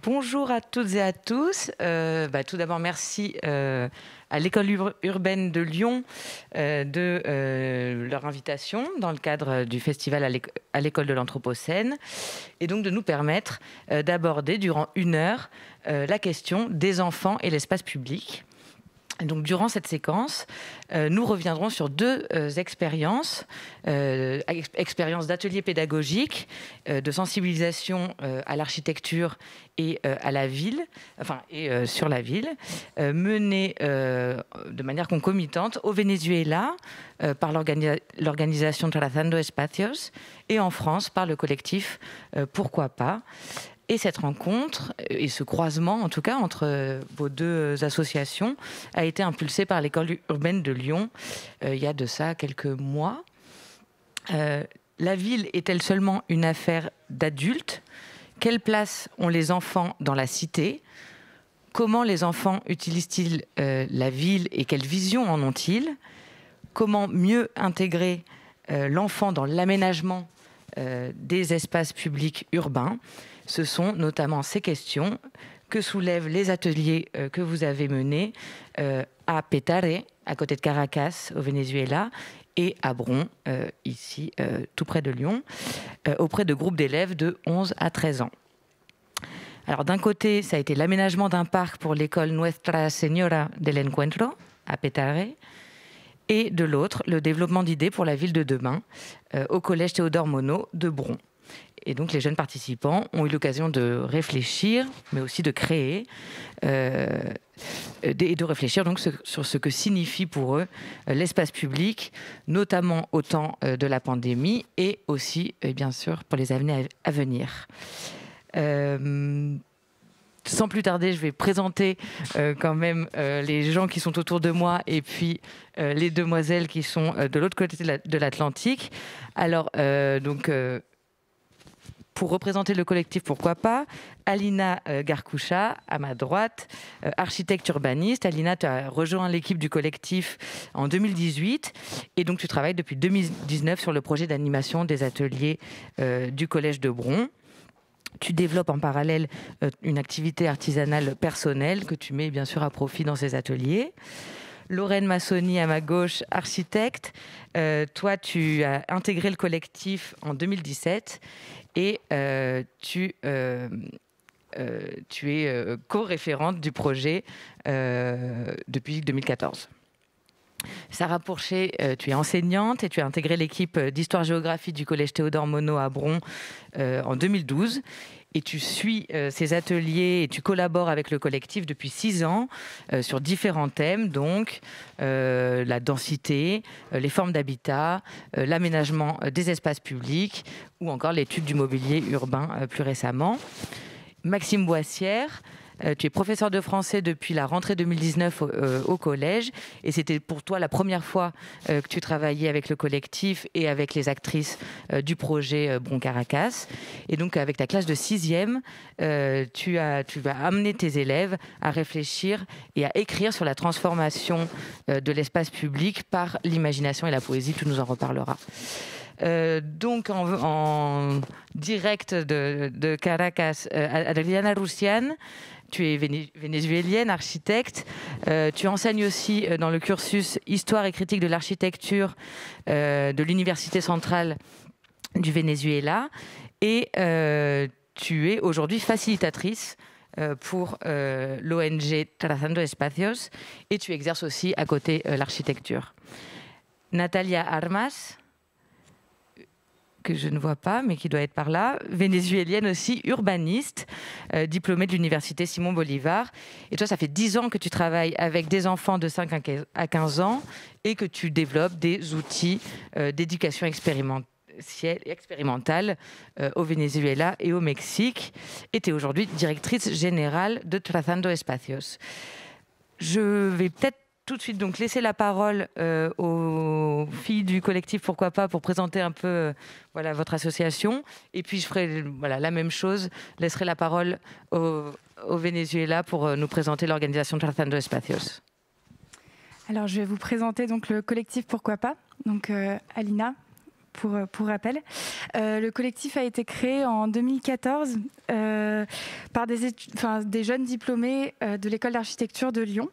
Bonjour à toutes et à tous. Tout d'abord, merci à l'école urbaine de Lyon de leur invitation dans le cadre du festival à l'école de l'Anthropocène et donc de nous permettre d'aborder durant 1 heure la question des enfants et l'espace public. Donc, durant cette séquence, nous reviendrons sur 2 expériences, expériences d'ateliers pédagogiques, de sensibilisation à l'architecture et à la ville, sur la ville, menées de manière concomitante au Venezuela par l'organisation Trazando Espacios et en France par le collectif Pourquoi pas. Et cette rencontre, et ce croisement en tout cas entre vos 2 associations, a été impulsé par l'école urbaine de Lyon il y a de ça quelques mois. La ville est-elle seulement une affaire d'adultes ? Quelle place ont les enfants dans la cité ? Comment les enfants utilisent-ils la ville et quelle vision en ont-ils ? Comment mieux intégrer l'enfant dans l'aménagement des espaces publics urbains ? Ce sont notamment ces questions que soulèvent les ateliers que vous avez menés à Petare, à côté de Caracas, au Venezuela, et à Bron, ici, tout près de Lyon, auprès de groupes d'élèves de 11 à 13 ans. Alors, d'un côté, ça a été l'aménagement d'un parc pour l'école Nuestra Señora del Encuentro, à Petare, et de l'autre, le développement d'idées pour la ville de demain, au collège Théodore Monod de Bron. Et donc, les jeunes participants ont eu l'occasion de réfléchir, mais aussi de créer, et de réfléchir donc sur ce que signifie pour eux l'espace public, notamment au temps de la pandémie et aussi, bien sûr, pour les années à venir. Sans plus tarder, je vais présenter quand même les gens qui sont autour de moi et puis les demoiselles qui sont de l'autre côté de l'Atlantique. Alors, pour représenter le collectif Pourquoi pas, Alina Garkoucha, à ma droite, architecte urbaniste. Alina, tu as rejoint l'équipe du collectif en 2018 et donc tu travailles depuis 2019 sur le projet d'animation des ateliers du collège de Bron. Tu développes en parallèle une activité artisanale personnelle que tu mets bien sûr à profit dans ces ateliers. Lorraine Massoni, à ma gauche, architecte. Toi, tu as intégré le collectif en 2017 et tu es co-référente du projet depuis 2014. Sarah Pourchet, tu es enseignante et tu as intégré l'équipe d'histoire-géographie du collège Théodore Monod à Bron en 2012. Et tu suis ces ateliers et tu collabores avec le collectif depuis 6 ans sur différents thèmes, donc la densité, les formes d'habitat, l'aménagement des espaces publics ou encore l'étude du mobilier urbain plus récemment. Maxime Boissière, tu es professeur de français depuis la rentrée 2019 au collège et c'était pour toi la première fois que tu travaillais avec le collectif et avec les actrices du projet Bron Caracas. Et donc avec ta classe de 6e, tu vas amener tes élèves à réfléchir et à écrire sur la transformation de l'espace public par l'imagination et la poésie. Tu nous en reparleras. Donc en direct de Caracas, Adriana Russian, tu es vénézuélienne, architecte. Tu enseignes aussi dans le cursus Histoire et critique de l'architecture de l'Université centrale du Venezuela. Et tu es aujourd'hui facilitatrice pour l'ONG Trazando Espacios et tu exerces aussi à côté l'architecture. Natalia Armas, que je ne vois pas, mais qui doit être par là, vénézuélienne aussi, urbaniste, diplômée de l'université Simon Bolivar. Et toi, ça fait 10 ans que tu travailles avec des enfants de 5 à 15 ans et que tu développes des outils d'éducation expérimentale au Venezuela et au Mexique. Et tu es aujourd'hui directrice générale de Trazando Espacios. Je vais peut-être tout de suite donc laisser la parole aux filles du collectif Pourquoi pas pour présenter un peu votre association et puis je ferai la même chose, laisserai la parole au Venezuela pour nous présenter l'organisation Trazando Espacios. Alors je vais vous présenter donc le collectif Pourquoi pas, donc Alina pour rappel. Le collectif a été créé en 2014 par des jeunes diplômés de l'école d'architecture de Lyon.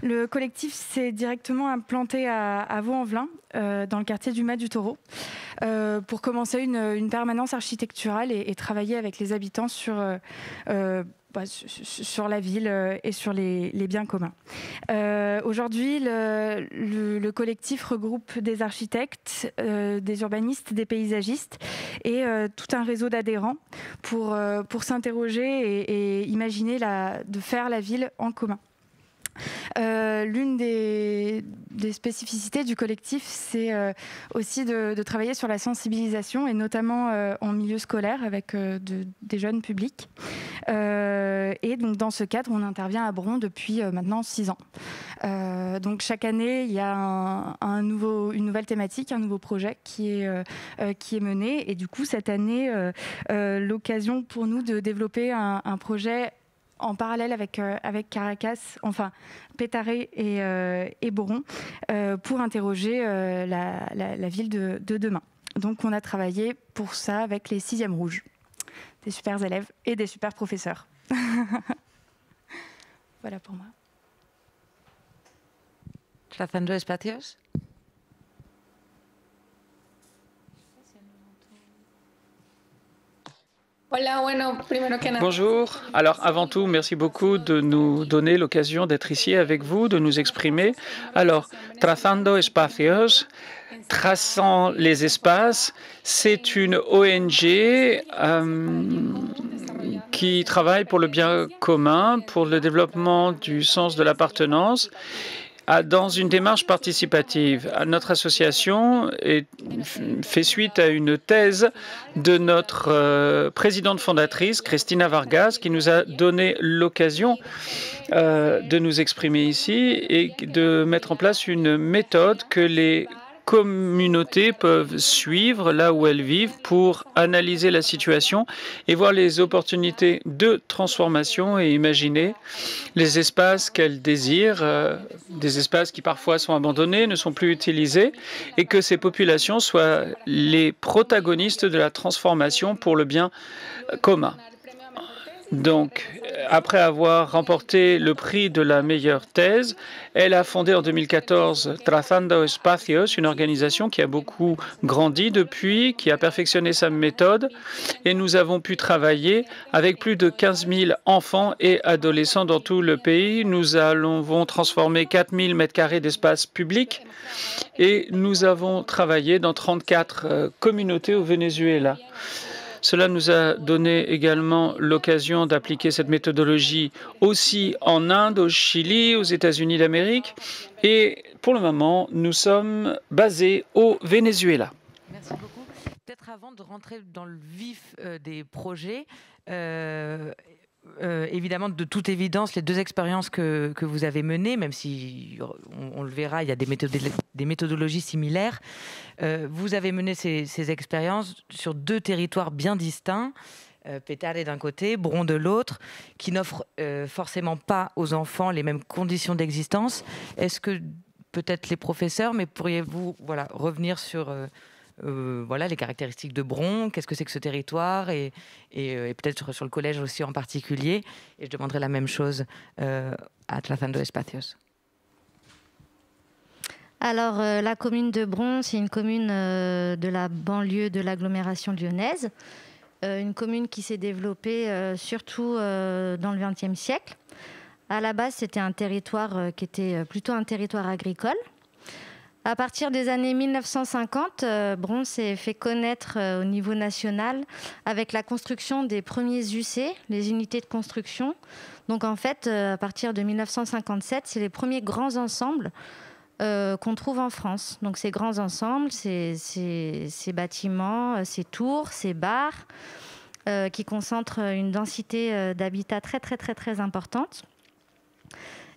Le collectif s'est directement implanté à Vaux-en-Velin, dans le quartier du Mas du Taureau, pour commencer une permanence architecturale et travailler avec les habitants sur la ville et sur les biens communs. Aujourd'hui, le collectif regroupe des architectes, des urbanistes, des paysagistes et tout un réseau d'adhérents pour s'interroger et imaginer de faire la ville en commun. L'une des spécificités du collectif, c'est aussi de travailler sur la sensibilisation et notamment en milieu scolaire avec des jeunes publics. Et donc dans ce cadre, on intervient à Bron depuis maintenant 6 ans. Donc chaque année, il y a une nouvelle thématique, un nouveau projet qui est mené. Et du coup, cette année, l'occasion pour nous de développer un projet en parallèle avec Caracas, enfin Petare et Bron, pour interroger la ville de demain. Donc on a travaillé pour ça avec les 6e rouges, des super élèves et des super professeurs. Voilà pour moi. Trazando espacios. Bonjour. Alors avant tout, merci beaucoup de nous donner l'occasion d'être ici avec vous, de nous exprimer. Alors, Trazando Espacios, traçant les espaces, c'est une ONG qui travaille pour le bien commun, pour le développement du sens de l'appartenance, dans une démarche participative. Notre association fait suite à une thèse de notre présidente fondatrice, Cristina Vargas, qui nous a donné l'occasion de nous exprimer ici et de mettre en place une méthode que les communautés peuvent suivre là où elles vivent pour analyser la situation et voir les opportunités de transformation et imaginer les espaces qu'elles désirent, des espaces qui parfois sont abandonnés, ne sont plus utilisés, et que ces populations soient les protagonistes de la transformation pour le bien commun. Donc, après avoir remporté le prix de la meilleure thèse, elle a fondé en 2014 Trazando Espacios, une organisation qui a beaucoup grandi depuis, qui a perfectionné sa méthode, et nous avons pu travailler avec plus de 15 000 enfants et adolescents dans tout le pays. Nous avons transformé 4 000 m² d'espace public et nous avons travaillé dans 34 communautés au Venezuela. Cela nous a donné également l'occasion d'appliquer cette méthodologie aussi en Inde, au Chili, aux États-Unis d'Amérique. Et pour le moment, nous sommes basés au Venezuela. Merci beaucoup. Peut-être avant de rentrer dans le vif des projets, évidemment, de toute évidence, les 2 expériences que vous avez menées, même si on le verra, il y a des méthodologies similaires, vous avez mené ces expériences sur 2 territoires bien distincts, Petare d'un côté, Bron de l'autre, qui n'offrent forcément pas aux enfants les mêmes conditions d'existence. Est-ce que peut-être les professeurs, mais pourriez-vous revenir sur les caractéristiques de Bron, qu'est-ce que c'est que ce territoire et peut-être sur le collège aussi en particulier. Et je demanderai la même chose à Trazando Espacios. Alors, la commune de Bron, c'est une commune de la banlieue de l'agglomération lyonnaise, une commune qui s'est développée surtout dans le XXe siècle. À la base, c'était un territoire qui était plutôt un territoire agricole. À partir des années 1950, Bron s'est fait connaître au niveau national avec la construction des premiers UC, les unités de construction. Donc en fait, à partir de 1957, c'est les premiers grands ensembles qu'on trouve en France. Donc ces grands ensembles, ces bâtiments, ces tours, ces bars, qui concentrent une densité d'habitat très très très très importante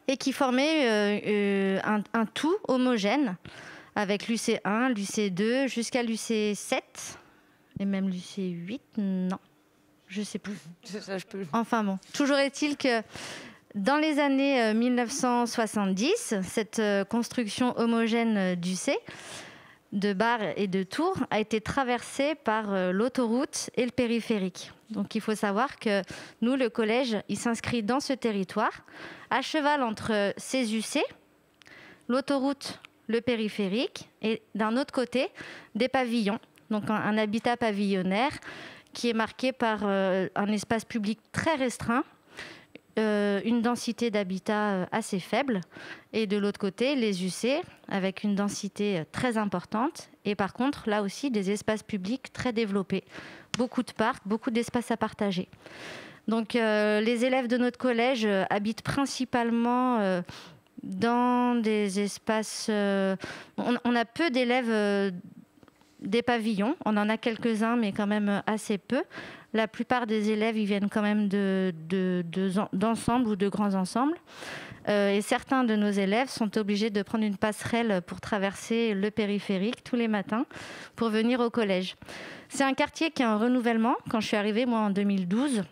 et qui formaient un tout homogène avec l'UC1, l'UC2 jusqu'à l'UC7 et même l'UC8, non, je ne sais plus. Enfin bon, toujours est-il que dans les années 1970, cette construction homogène d'UC de Bar et de Tours a été traversée par l'autoroute et le périphérique. Donc il faut savoir que nous, le collège, il s'inscrit dans ce territoire, à cheval entre CESUC, l'autoroute, le périphérique, et d'un autre côté, des pavillons, donc un habitat pavillonnaire qui est marqué par un espace public très restreint, une densité d'habitat assez faible, et de l'autre côté, les UC, avec une densité très importante, et par contre, là aussi, des espaces publics très développés. Beaucoup de parcs, beaucoup d'espaces à partager. Donc, les élèves de notre collège habitent principalement dans des espaces... on a peu d'élèves des pavillons. On en a quelques-uns, mais quand même assez peu. La plupart des élèves, ils viennent quand même d'ensembles ou de grands ensembles. Et certains de nos élèves sont obligés de prendre une passerelle pour traverser le périphérique tous les matins pour venir au collège. C'est un quartier qui est en renouvellement. Quand je suis arrivée, moi, en 2012,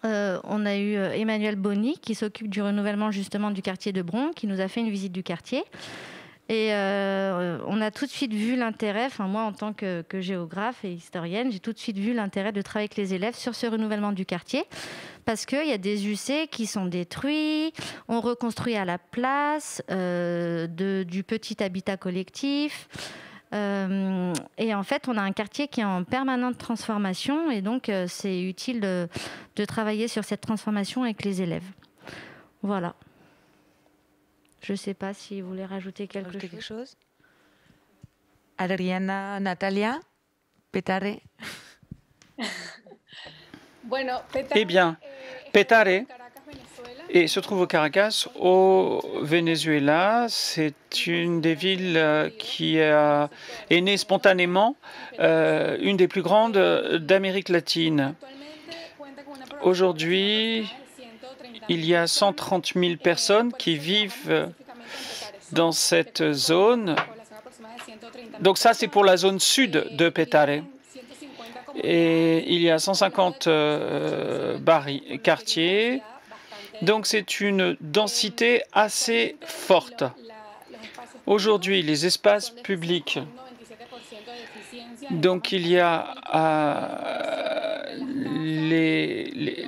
on a eu Emmanuel Bonny qui s'occupe du renouvellement justement du quartier de Bron, qui nous a fait une visite du quartier. Et on a tout de suite vu l'intérêt, enfin moi en tant que géographe et historienne, j'ai tout de suite vu l'intérêt de travailler avec les élèves sur ce renouvellement du quartier, parce qu'il y a des UC qui sont détruits, on reconstruit à la place du petit habitat collectif. Et en fait, on a un quartier qui est en permanente transformation, et donc c'est utile de travailler sur cette transformation avec les élèves. Voilà. Je ne sais pas si vous voulez rajouter quelque chose. Adriana, Natalia, Petare. Eh bien, Petare se trouve au Caracas, au Venezuela. C'est une des villes qui est née spontanément, une des plus grandes d'Amérique latine. Aujourd'hui, il y a 130 000 personnes qui vivent dans cette zone. Donc ça, c'est pour la zone sud de Petare. Et il y a 150 quartiers. Donc c'est une densité assez forte. Aujourd'hui, les espaces publics. Donc il y a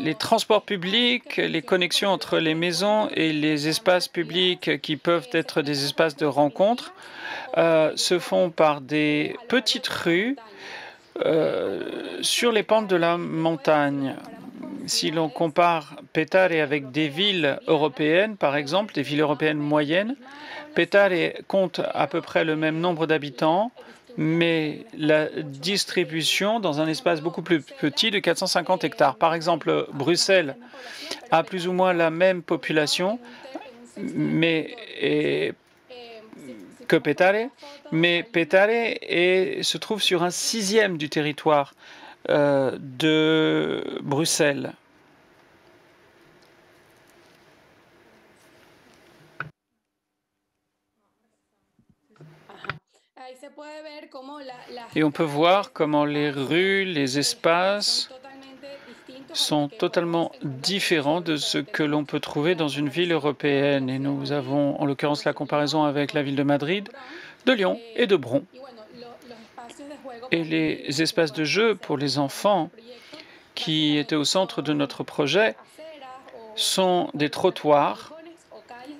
les transports publics, les connexions entre les maisons et les espaces publics qui peuvent être des espaces de rencontre se font par des petites rues sur les pentes de la montagne. Si l'on compare Petare avec des villes européennes, par exemple, des villes européennes moyennes, Petare compte à peu près le même nombre d'habitants, mais la distribution dans un espace beaucoup plus petit de 450 hectares. Par exemple, Bruxelles a plus ou moins la même population que Petare, mais Petare se trouve sur un 1/6 du territoire de Bruxelles. Et on peut voir comment les rues, les espaces sont totalement différents de ce que l'on peut trouver dans une ville européenne. Et nous avons en l'occurrence la comparaison avec la ville de Madrid, de Lyon et de Bron. Et les espaces de jeu pour les enfants qui étaient au centre de notre projet sont des trottoirs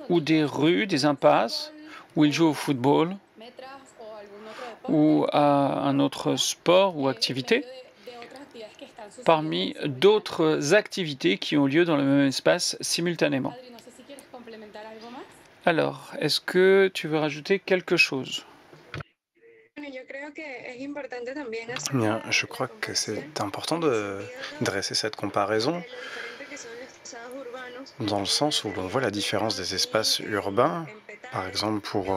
ou des rues, des impasses, où ils jouent au football ou à un autre sport ou activité, parmi d'autres activités qui ont lieu dans le même espace simultanément. Alors, est-ce que tu veux rajouter quelque chose? Bien, je crois que c'est important de dresser cette comparaison dans le sens où l'on voit la différence des espaces urbains. Par exemple, pour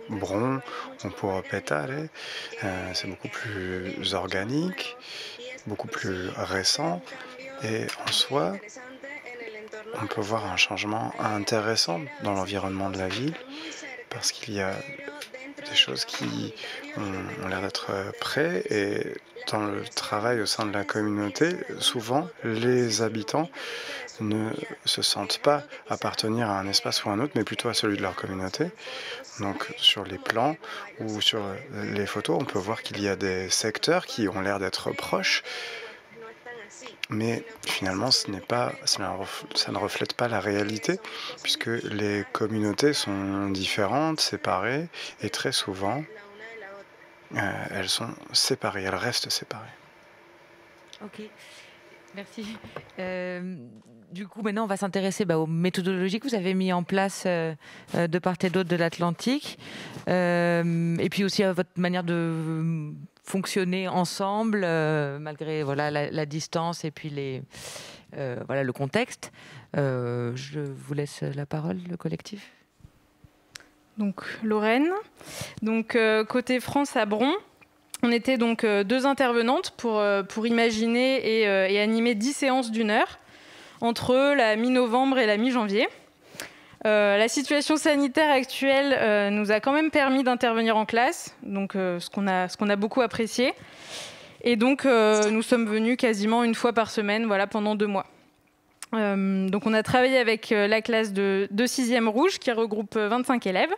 Bron ou pour Petare, c'est beaucoup plus organique, beaucoup plus récent. Et en soi, on peut voir un changement intéressant dans l'environnement de la ville parce qu'il y a des choses qui ont l'air d'être prêts. Et dans le travail au sein de la communauté, souvent, les habitants ne se sentent pas appartenir à un espace ou à un autre, mais plutôt à celui de leur communauté. Donc sur les plans ou sur les photos, on peut voir qu'il y a des secteurs qui ont l'air d'être proches, mais finalement, ça ne reflète pas la réalité, puisque les communautés sont différentes, séparées, et très souvent, elles sont séparées, elles restent séparées. Ok, merci. Du coup, maintenant, on va s'intéresser aux méthodologies que vous avez mises en place de part et d'autre de l'Atlantique, et puis aussi à votre manière de fonctionner ensemble, malgré la distance et puis le contexte. Je vous laisse la parole, le collectif. Donc, Lorraine. Donc, côté France à Bron, on était donc 2 intervenantes pour imaginer et animer 10 séances d'1 heure entre la mi-novembre et la mi-janvier. La situation sanitaire actuelle nous a quand même permis d'intervenir en classe, donc ce qu'on a beaucoup apprécié. Et donc nous sommes venus quasiment 1 fois par semaine, pendant 2 mois. Donc on a travaillé avec la classe de 6e Rouge qui regroupe 25 élèves,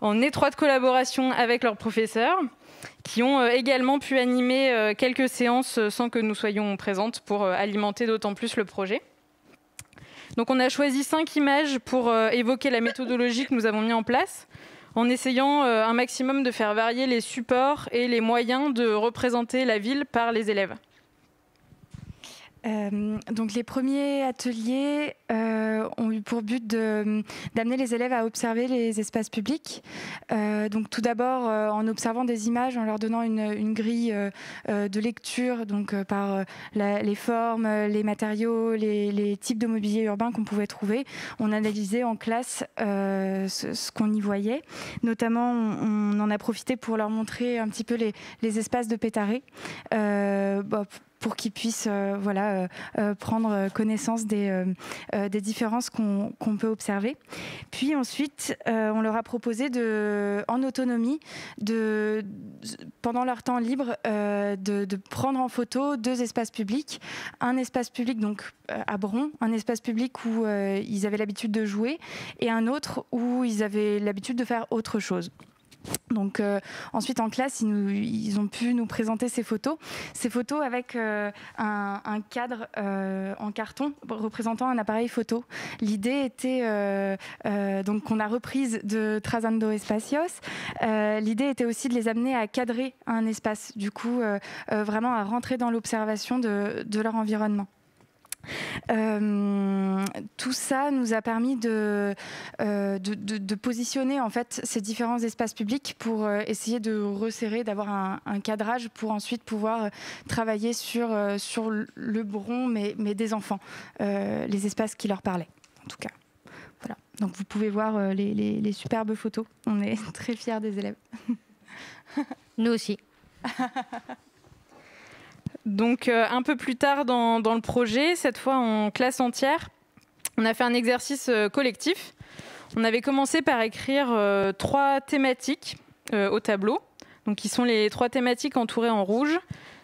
en étroite collaboration avec leurs professeurs, qui ont également pu animer quelques séances sans que nous soyons présentes pour alimenter d'autant plus le projet. Donc on a choisi 5 images pour évoquer la méthodologie que nous avons mis en place, en essayant un maximum de faire varier les supports et les moyens de représenter la ville par les élèves. Donc les premiers ateliers ont eu pour but d'amener les élèves à observer les espaces publics. Donc tout d'abord en observant des images, en leur donnant une grille de lecture, donc par les formes, les matériaux, les types de mobilier urbain qu'on pouvait trouver. On analysait en classe ce qu'on y voyait. Notamment, on en a profité pour leur montrer un petit peu les espaces de Pétare. Pour qu'ils puissent prendre connaissance des différences qu'on peut observer. Puis ensuite, on leur a proposé en autonomie, pendant leur temps libre, de prendre en photo 2 espaces publics. Un espace public donc à Bron, un espace public où ils avaient l'habitude de jouer, et un autre où ils avaient l'habitude de faire autre chose. Donc ensuite en classe, ils ont pu nous présenter ces photos avec un cadre en carton représentant un appareil photo. L'idée était donc qu'on a reprise de Trazando Espacios. L'idée était aussi de les amener à cadrer un espace, du coup vraiment à rentrer dans l'observation de leur environnement. Tout ça nous a permis de positionner en fait ces différents espaces publics pour essayer de resserrer, d'avoir un cadrage pour ensuite pouvoir travailler sur le Bron, mais des enfants, les espaces qui leur parlaient en tout cas. Voilà. Donc vous pouvez voir les superbes photos. On est très fiers des élèves. Nous aussi. Donc un peu plus tard dans le projet, cette fois en classe entière, on a fait un exercice collectif. On avait commencé par écrire 3 thématiques au tableau, donc qui sont les 3 thématiques entourées en rouge: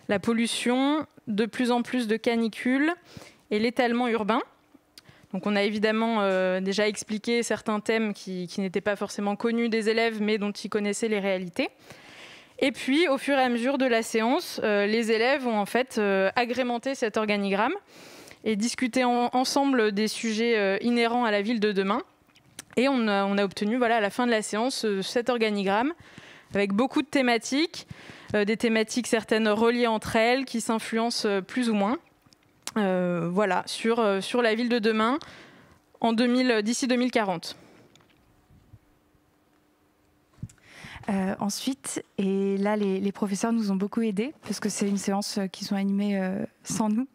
la pollution, de plus en plus de canicules et l'étalement urbain. Donc on a évidemment déjà expliqué certains thèmes qui n'étaient pas forcément connus des élèves, mais dont ils connaissaient les réalités. Et puis, au fur et à mesure de la séance, les élèves ont en fait agrémenté cet organigramme et discuté ensemble des sujets inhérents à la ville de demain. Et on a obtenu à la fin de la séance cet organigramme avec beaucoup de thématiques, des thématiques certaines reliées entre elles, qui s'influencent plus ou moins. Sur la ville de demain d'ici 2040. Ensuite, et là les professeurs nous ont beaucoup aidés parce que c'est une séance qu'ils ont animée sans nous.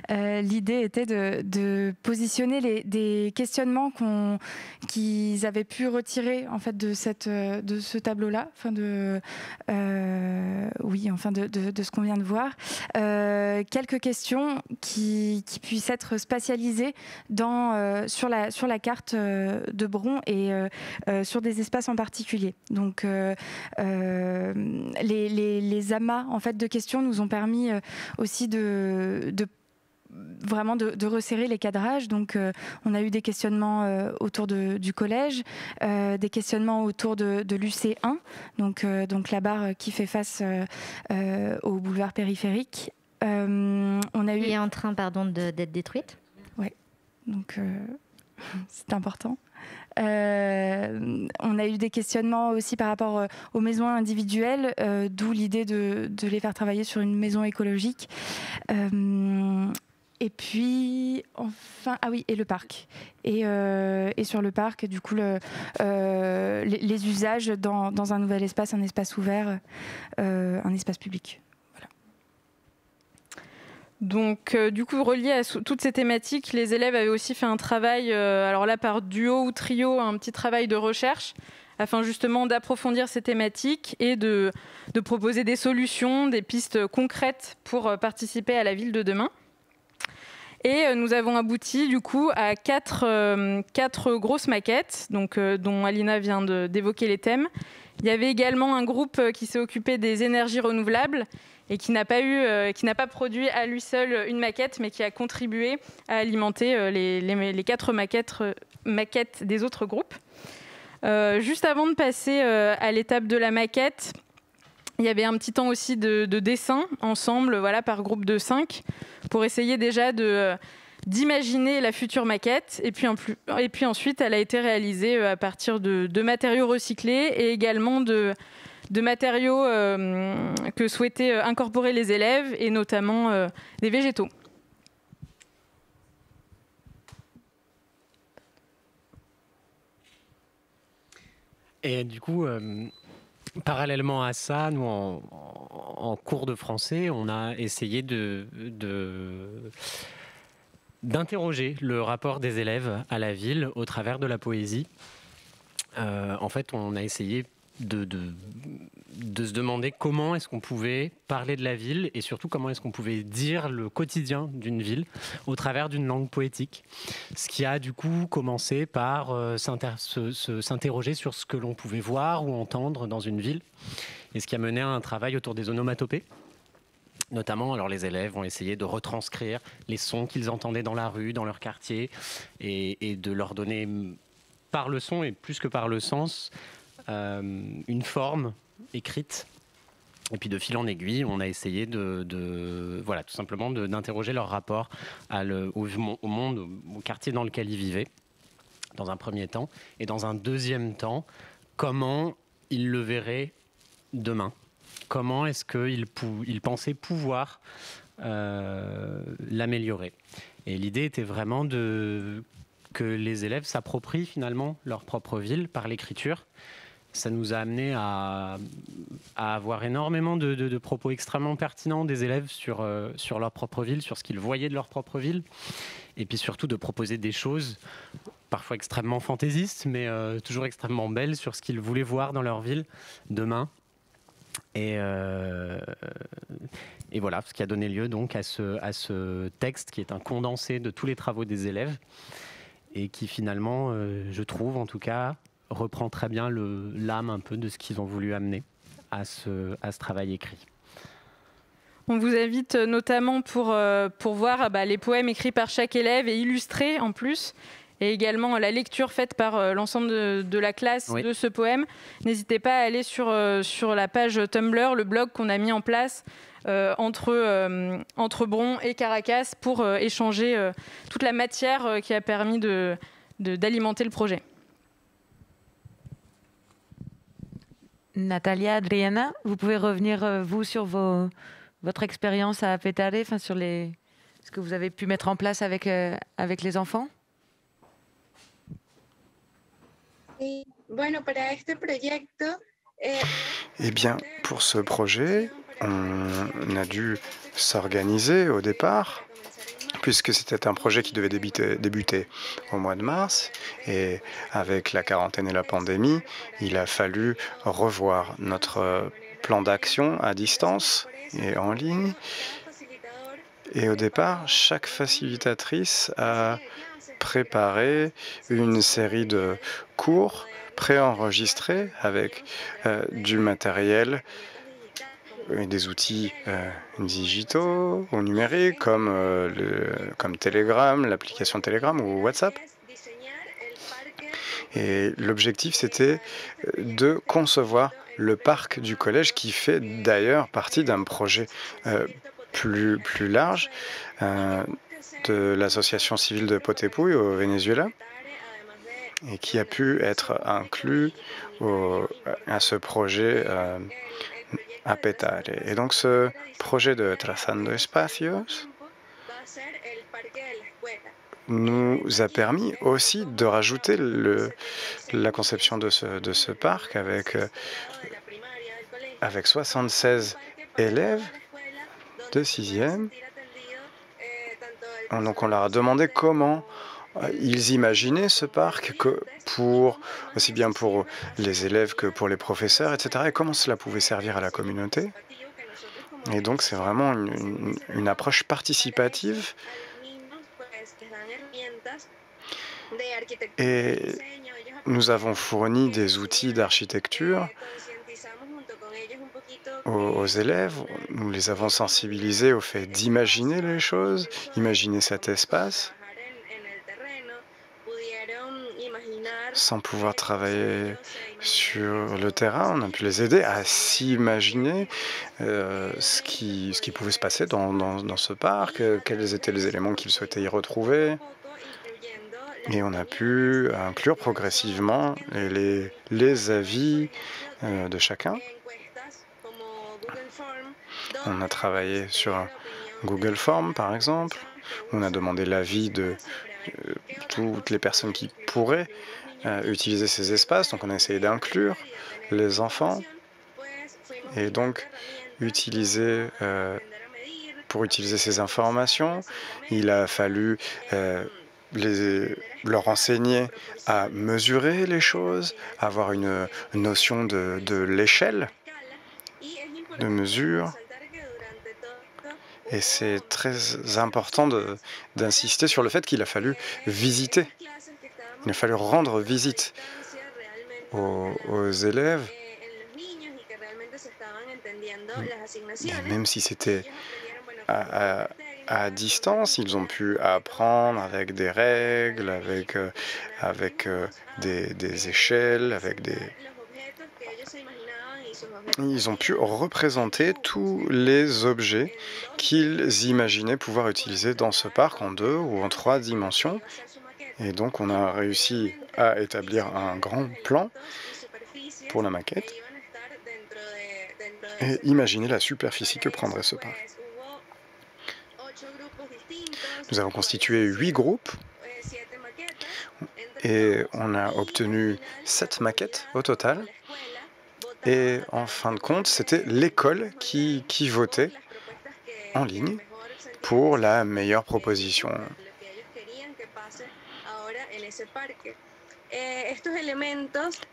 L'idée était de positionner des questionnements qu'ils avaient pu retirer en fait de ce tableau-là, de ce qu'on vient de voir. Quelques questions qui puissent être spatialisées sur la carte de Bron et sur des espaces en particulier. Donc les amas en fait, de questions nous ont permis aussi vraiment de resserrer les cadrages. Donc, on a eu des questionnements autour du collège, des questionnements autour de l'UC1, donc la barre qui fait face au boulevard périphérique. On a eu... Qui est en train, pardon, d'être détruite. Oui, donc c'est important. On a eu des questionnements aussi par rapport aux maisons individuelles, d'où l'idée de les faire travailler sur une maison écologique. Et puis, enfin, ah oui, et le parc. Et sur le parc, du coup, les usages dans un nouvel espace, un espace ouvert, un espace public. Voilà. Donc, du coup, relié à toutes ces thématiques, les élèves avaient aussi fait un travail, alors là, par duo ou trio, un petit travail de recherche, afin justement d'approfondir ces thématiques et de proposer des solutions, des pistes concrètes pour participer à la ville de demain. Et nous avons abouti du coup à quatre grosses maquettes, donc, dont Alina vient d'évoquer les thèmes. Il y avait également un groupe qui s'est occupé des énergies renouvelables et qui n'a pas produit à lui seul une maquette, mais qui a contribué à alimenter les quatre maquettes des autres groupes. Juste avant de passer à l'étape de la maquette, il y avait un petit temps aussi de dessin ensemble, voilà, par groupe de 5, pour essayer déjà d'imaginer la future maquette. Et puis ensuite, elle a été réalisée à partir de matériaux recyclés et également de matériaux que souhaitaient incorporer les élèves, et notamment des végétaux. Et du coup, parallèlement à ça, nous, en cours de français, on a essayé d'interroger le rapport des élèves à la ville au travers de la poésie. En fait, on a essayé de se demander comment est-ce qu'on pouvait parler de la ville et surtout comment est-ce qu'on pouvait dire le quotidien d'une ville au travers d'une langue poétique. Ce qui a du coup commencé par s'interroger sur ce que l'on pouvait voir ou entendre dans une ville, et ce qui a mené à un travail autour des onomatopées. Notamment, alors les élèves ont essayé de retranscrire les sons qu'ils entendaient dans la rue, dans leur quartier, et de leur donner par le son et plus que par le sens une forme écrite. Et puis de fil en aiguille, on a essayé voilà, tout simplement d'interroger leur rapport au monde, au quartier dans lequel ils vivaient, dans un premier temps. Et dans un deuxième temps, comment ils le verraient demain. Comment est-ce qu'ils pensaient pouvoir l'améliorer. Et l'idée était vraiment que les élèves s'approprient finalement leur propre ville par l'écriture. Ça nous a amené à avoir énormément de propos extrêmement pertinents des élèves sur leur propre ville, sur ce qu'ils voyaient de leur propre ville, et puis surtout de proposer des choses parfois extrêmement fantaisistes, mais toujours extrêmement belles sur ce qu'ils voulaient voir dans leur ville demain. Et voilà, ce qui a donné lieu donc à ce texte qui est un condensé de tous les travaux des élèves et qui finalement, je trouve en tout cas, reprend très bien l'âme un peu de ce qu'ils ont voulu amener à ce travail écrit. On vous invite notamment pour voir les poèmes écrits par chaque élève et illustrés en plus, et également la lecture faite par l'ensemble de la classe de ce poème. N'hésitez pas à aller sur la page Tumblr, le blog qu'on a mis en place entre Bron et Caracas pour échanger toute la matière qui a permis d'alimenter le projet. Natalia, Adriana, vous pouvez revenir, vous, sur votre expérience à Petare, enfin, sur ce que vous avez pu mettre en place avec les enfants? Eh bien, pour ce projet, on a dû s'organiser au départ, puisque c'était un projet qui devait débuter au mois de mars. Et avec la quarantaine et la pandémie, il a fallu revoir notre plan d'action à distance et en ligne. Et au départ, chaque facilitatrice a préparé une série de cours préenregistrés avec du matériel et des outils digitaux ou numériques comme Telegram, l'application Telegram ou WhatsApp. Et l'objectif, c'était de concevoir le parc du collège qui fait d'ailleurs partie d'un projet plus large de l'association civile de Potepui au Venezuela et qui a pu être inclus à ce projet à Petare. Et donc ce projet de Trazando Espacios nous a permis aussi de rajouter la conception de ce parc avec 76 élèves de 6e. Donc on leur a demandé comment ils imaginaient ce parc, aussi bien pour les élèves que pour les professeurs, etc. Et comment cela pouvait servir à la communauté. Et donc c'est vraiment une approche participative. Et nous avons fourni des outils d'architecture aux élèves. Nous les avons sensibilisés au fait d'imaginer les choses, imaginer cet espace, sans pouvoir travailler sur le terrain. On a pu les aider à s'imaginer ce qui pouvait se passer dans ce parc, quels étaient les éléments qu'ils souhaitaient y retrouver. Et on a pu inclure progressivement les avis de chacun. On a travaillé sur Google Form, par exemple. On a demandé l'avis de toutes les personnes qui pourraient utiliser ces espaces. Donc on a essayé d'inclure les enfants. Et donc, pour utiliser ces informations, il a fallu leur enseigner à mesurer les choses, avoir une notion de l'échelle de mesure. Et c'est très important d'insister sur le fait qu'il a fallu visiter. Il a fallu rendre visite aux élèves. Et même si c'était à distance, ils ont pu apprendre avec des règles, avec des échelles, Ils ont pu représenter tous les objets qu'ils imaginaient pouvoir utiliser dans ce parc en 2 ou en 3 dimensions. Et donc on a réussi à établir un grand plan pour la maquette et imaginer la superficie que prendrait ce parc. Nous avons constitué 8 groupes et on a obtenu 7 maquettes au total. Et en fin de compte, c'était l'école qui votait en ligne pour la meilleure proposition.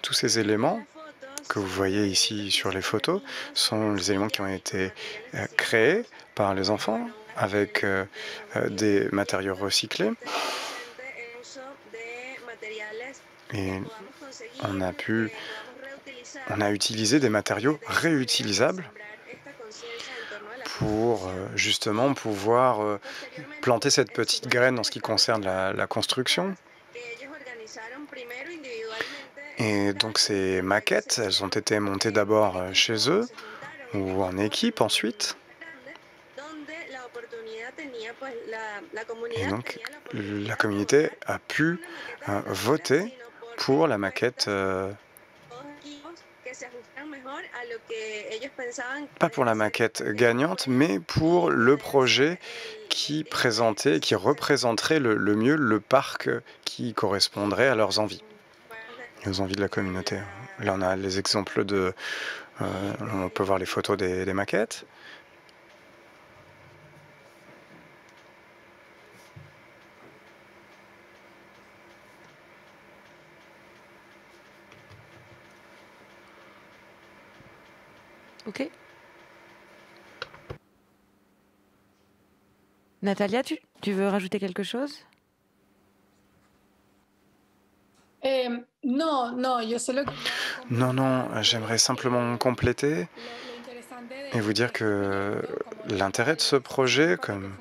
Tous ces éléments que vous voyez ici sur les photos sont les éléments qui ont été créés par les enfants avec des matériaux recyclés. Et on a utilisé des matériaux réutilisables pour justement pouvoir planter cette petite graine en ce qui concerne la construction. Et donc ces maquettes, elles ont été montées d'abord chez eux ou en équipe ensuite. Et donc la communauté a pu voter pour la maquette, pas pour la maquette gagnante, mais pour le projet qui représenterait le mieux le parc qui correspondrait à leurs envies, aux envies de la communauté. Là, on a les exemples on peut voir les photos des maquettes. Ok. Natalia, tu veux rajouter quelque chose? Non, Non, j'aimerais simplement compléter et vous dire que l'intérêt de ce projet, comme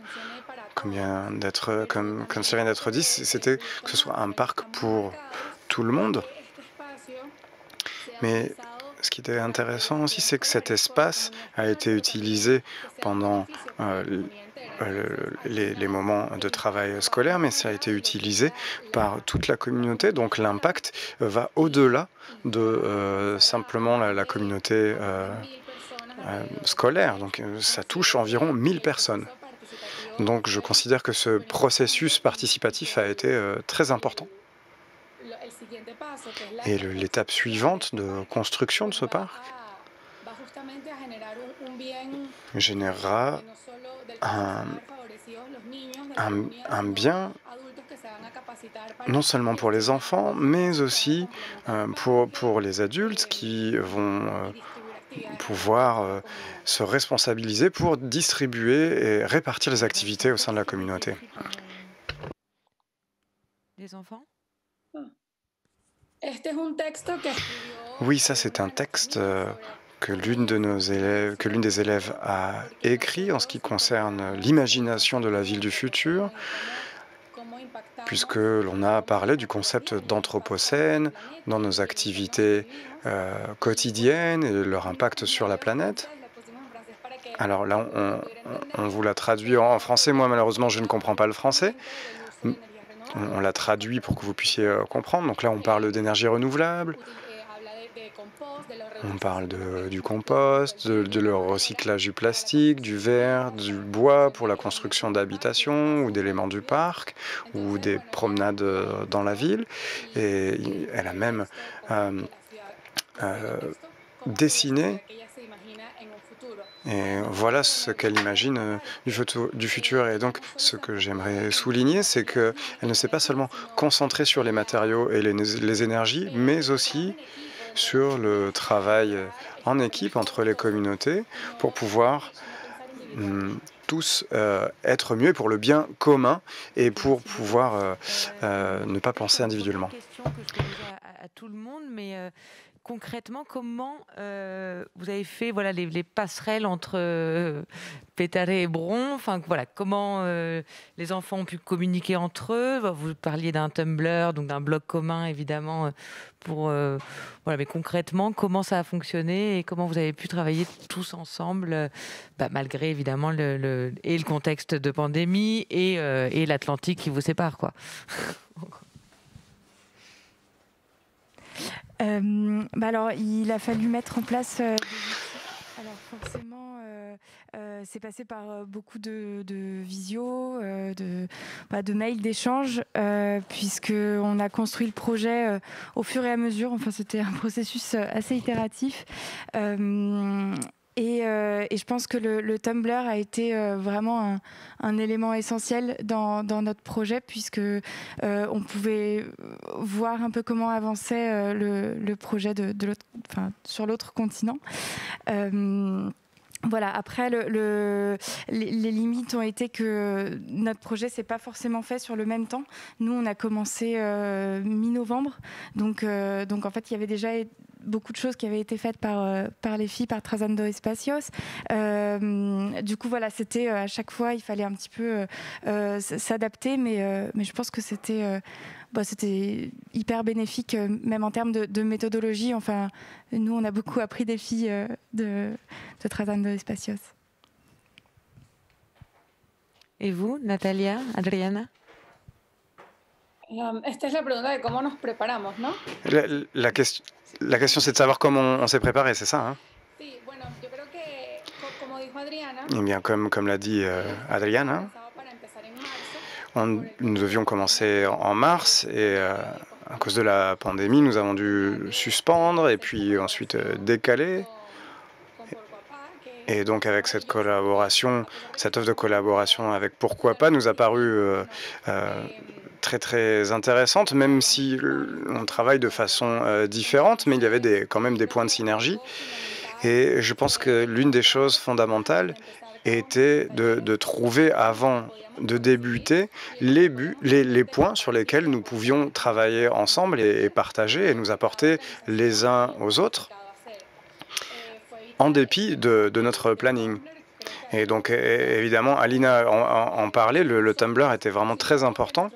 ça vient d'être dit, c'était que ce soit un parc pour tout le monde. Mais ce qui était intéressant aussi, c'est que cet espace a été utilisé pendant les moments de travail scolaire, mais ça a été utilisé par toute la communauté. Donc l'impact va au-delà de simplement la communauté scolaire. Donc ça touche environ 1000 personnes. Donc je considère que ce processus participatif a été très important. Et l'étape suivante de construction de ce parc générera un bien non seulement pour les enfants, mais aussi pour les adultes qui vont pouvoir se responsabiliser pour distribuer et répartir les activités au sein de la communauté. Les enfants? Oui, ça c'est un texte que l'une des élèves a écrit en ce qui concerne l'imagination de la ville du futur, puisque l'on a parlé du concept d'anthropocène dans nos activités quotidiennes et leur impact sur la planète. Alors là, on vous l'a traduit en français. Moi, malheureusement, je ne comprends pas le français. On l'a traduit pour que vous puissiez comprendre. Donc là, on parle d'énergie renouvelable, on parle du compost, de le recyclage du plastique, du verre, du bois pour la construction d'habitations ou d'éléments du parc ou des promenades dans la ville. Et elle a même dessiné. Et voilà ce qu'elle imagine du futur. Et donc, ce que j'aimerais souligner, c'est qu'elle ne s'est pas seulement concentrée sur les matériaux et les énergies, mais aussi sur le travail en équipe entre les communautés pour pouvoir tous être mieux pour le bien commun et pour pouvoir ne pas penser individuellement. Une question que je peux poser à tout le monde, mais concrètement, comment vous avez fait les passerelles entre Petare et Bron, enfin, voilà, comment les enfants ont pu communiquer entre eux. Vous parliez d'un Tumblr, donc d'un blog commun, évidemment, mais concrètement, comment ça a fonctionné et comment vous avez pu travailler tous ensemble, malgré, évidemment, le contexte de pandémie et l'Atlantique qui vous sépare, quoi. Alors, il a fallu mettre en place alors forcément, c'est passé par beaucoup de visio, de mails, d'échanges, puisqu'on a construit le projet au fur et à mesure. Enfin, c'était un processus assez itératif. Et je pense que le Tumblr a été vraiment un élément essentiel dans notre projet, puisque on pouvait voir un peu comment avançait le projet sur l'autre continent. Voilà. Après, les limites ont été que notre projet s'est pas forcément fait sur le même temps. Nous, on a commencé mi-novembre, donc en fait, il y avait déjà beaucoup de choses qui avaient été faites par les filles, par Trazando Espacios. Du coup, voilà, c'était à chaque fois, il fallait un petit peu s'adapter, mais je pense que c'était hyper bénéfique, même en termes de méthodologie. Enfin, nous, on a beaucoup appris des filles de Trazando Espacios. Et vous, Natalia, Adriana? Esta es la pregunta de cómo nos preparamos, ¿no? La question, c'est de savoir comment on s'est préparé, c'est ça, hein? Eh bien, comme l'a dit Adriana, nous devions commencer en mars et à cause de la pandémie, nous avons dû suspendre et puis ensuite décaler. Et donc avec cette offre de collaboration avec Pourquoi pas nous a paru très très intéressante, même si on travaille de façon différente, mais il y avait quand même des points de synergie. Et je pense que l'une des choses fondamentales était de trouver, avant de débuter, les points sur lesquels nous pouvions travailler ensemble et partager et nous apporter les uns aux autres, en dépit de notre planning. Et donc, évidemment, Alina en parlait, le Tumblr était vraiment très important,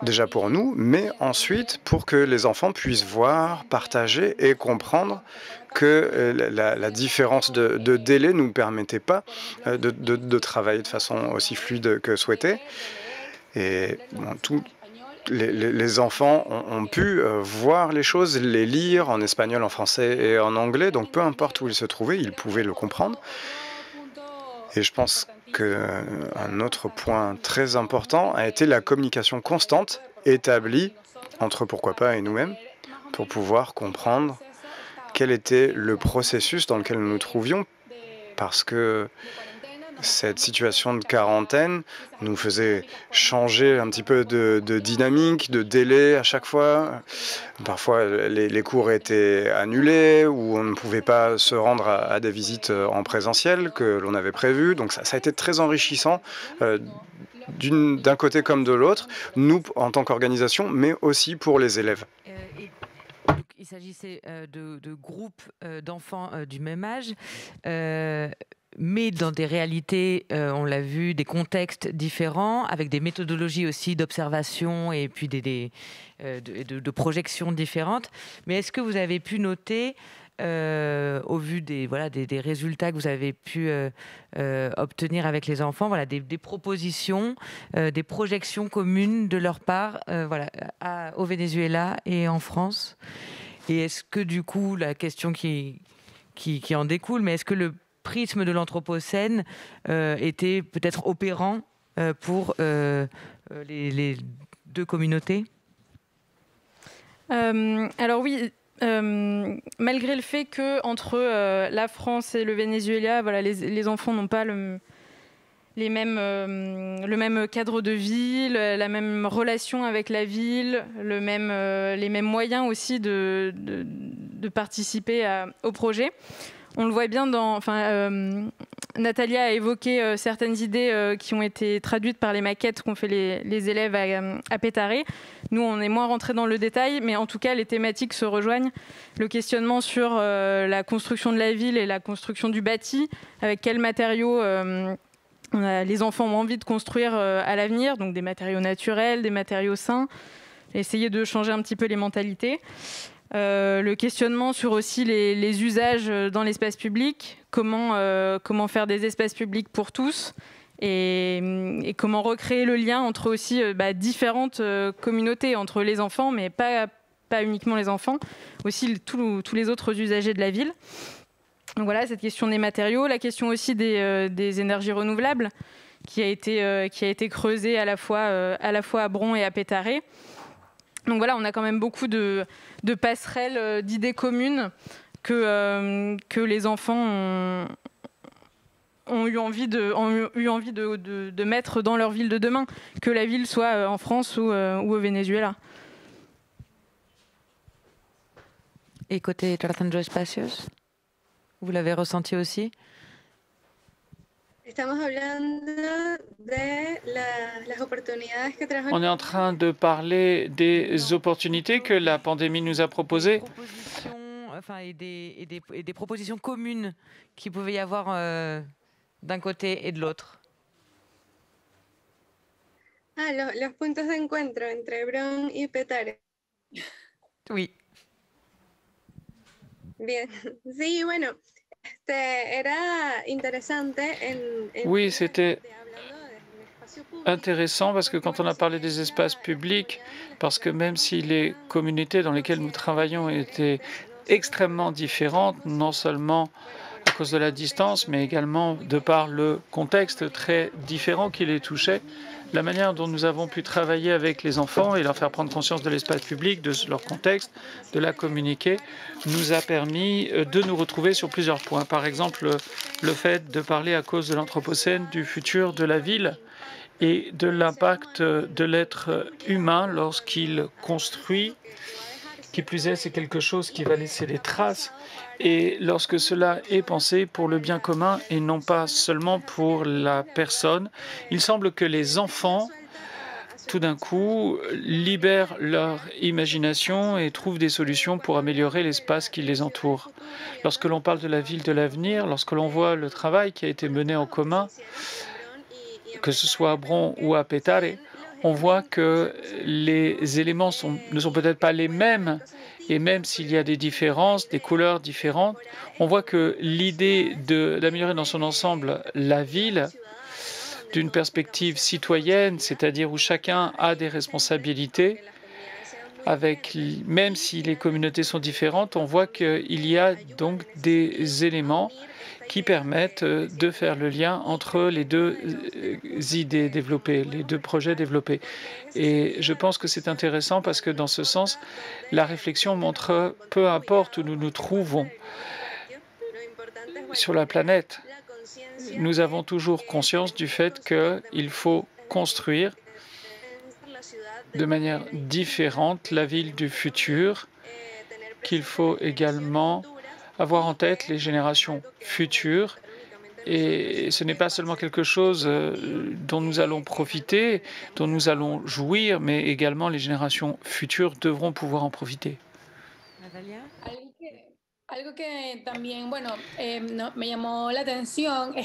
déjà pour nous, mais ensuite pour que les enfants puissent voir, partager et comprendre que la différence de délai ne nous permettait pas de travailler de façon aussi fluide que souhaité. Et bon, les enfants ont pu voir les choses, les lire en espagnol, en français et en anglais, donc peu importe où ils se trouvaient, ils pouvaient le comprendre. Et je pense qu'un autre point très important a été la communication constante établie entre Pourquoi pas et nous-mêmes pour pouvoir comprendre quel était le processus dans lequel nous nous trouvions, parce que cette situation de quarantaine nous faisait changer un petit peu de dynamique, de délai à chaque fois. Parfois, les cours étaient annulés ou on ne pouvait pas se rendre à des visites en présentiel que l'on avait prévues. Donc ça a été très enrichissant d'un côté comme de l'autre, nous en tant qu'organisation, mais aussi pour les élèves. Il s'agissait de groupes d'enfants du même âge, mais dans des réalités, on l'a vu, des contextes différents, avec des méthodologies aussi d'observation et puis de projections différentes. Mais est-ce que vous avez pu noter, au vu des résultats que vous avez pu obtenir avec les enfants, des propositions, des projections communes de leur part au Venezuela et en France? Et est-ce que du coup, la question qui en découle, mais est-ce que le prisme de l'Anthropocène était peut-être opérant pour les deux communautés? Alors oui, malgré le fait que entre la France et le Venezuela, les enfants n'ont pas le même cadre de vie, la même relation avec la ville, les mêmes moyens aussi de participer au projet. On le voit bien Natalia a évoqué certaines idées qui ont été traduites par les maquettes qu'ont fait les élèves à Petare. Nous, on est moins rentrés dans le détail, mais en tout cas, les thématiques se rejoignent. Le questionnement sur la construction de la ville et la construction du bâti, avec quels matériaux les enfants ont envie de construire à l'avenir, donc des matériaux naturels, des matériaux sains, essayer de changer un petit peu les mentalités. Le questionnement sur aussi les usages dans l'espace public, comment faire des espaces publics pour tous et comment recréer le lien entre aussi différentes communautés, entre les enfants, mais pas uniquement les enfants, aussi tous les autres usagers de la ville. Donc voilà, cette question des matériaux, la question aussi des énergies renouvelables qui a été creusée à la fois à Bron et à Petare. Donc voilà, on a quand même beaucoup de passerelles, d'idées communes que les enfants ont eu envie de mettre dans leur ville de demain, que la ville soit en France ou au Venezuela. Et côté Tratando Espacios, vous l'avez ressenti aussi? On est en train de parler des opportunités que la pandémie nous a proposées. Et des propositions communes qu'il pouvait y avoir d'un côté et de l'autre. Los puntos de encuentro entre Bron y Petare. Oui. Bien. Sí, bueno. Oui, c'était intéressant parce que quand on a parlé des espaces publics, parce que même si les communautés dans lesquelles nous travaillons étaient extrêmement différentes, non seulement à cause de la distance, mais également de par le contexte très différent qui les touchait, la manière dont nous avons pu travailler avec les enfants et leur faire prendre conscience de l'espace public, de leur contexte, de la communiquer, nous a permis de nous retrouver sur plusieurs points. Par exemple, le fait de parler à cause de l'Anthropocène du futur de la ville et de l'impact de l'être humain lorsqu'il construit Qui plus est, c'est quelque chose qui va laisser des traces. Et lorsque cela est pensé pour le bien commun et non pas seulement pour la personne, il semble que les enfants, tout d'un coup, libèrent leur imagination et trouvent des solutions pour améliorer l'espace qui les entoure. Lorsque l'on parle de la ville de l'avenir, lorsque l'on voit le travail qui a été mené en commun, que ce soit à Bron ou à Petare, on voit que les éléments ne sont peut-être pas les mêmes, et même s'il y a des différences, des couleurs différentes, on voit que l'idée d'améliorer dans son ensemble la ville, d'une perspective citoyenne, c'est-à-dire où chacun a des responsabilités, même si les communautés sont différentes, on voit qu'il y a donc des éléments qui permettent de faire le lien entre les deux idées développées, les deux projets développés. Et je pense que c'est intéressant parce que dans ce sens, la réflexion montre, peu importe où nous nous trouvons sur la planète, nous avons toujours conscience du fait qu'il faut construire de manière différente la ville du futur, qu'il faut également avoir en tête les générations futures. Et ce n'est pas seulement quelque chose dont nous allons profiter, dont nous allons jouir, mais également les générations futures devront pouvoir en profiter.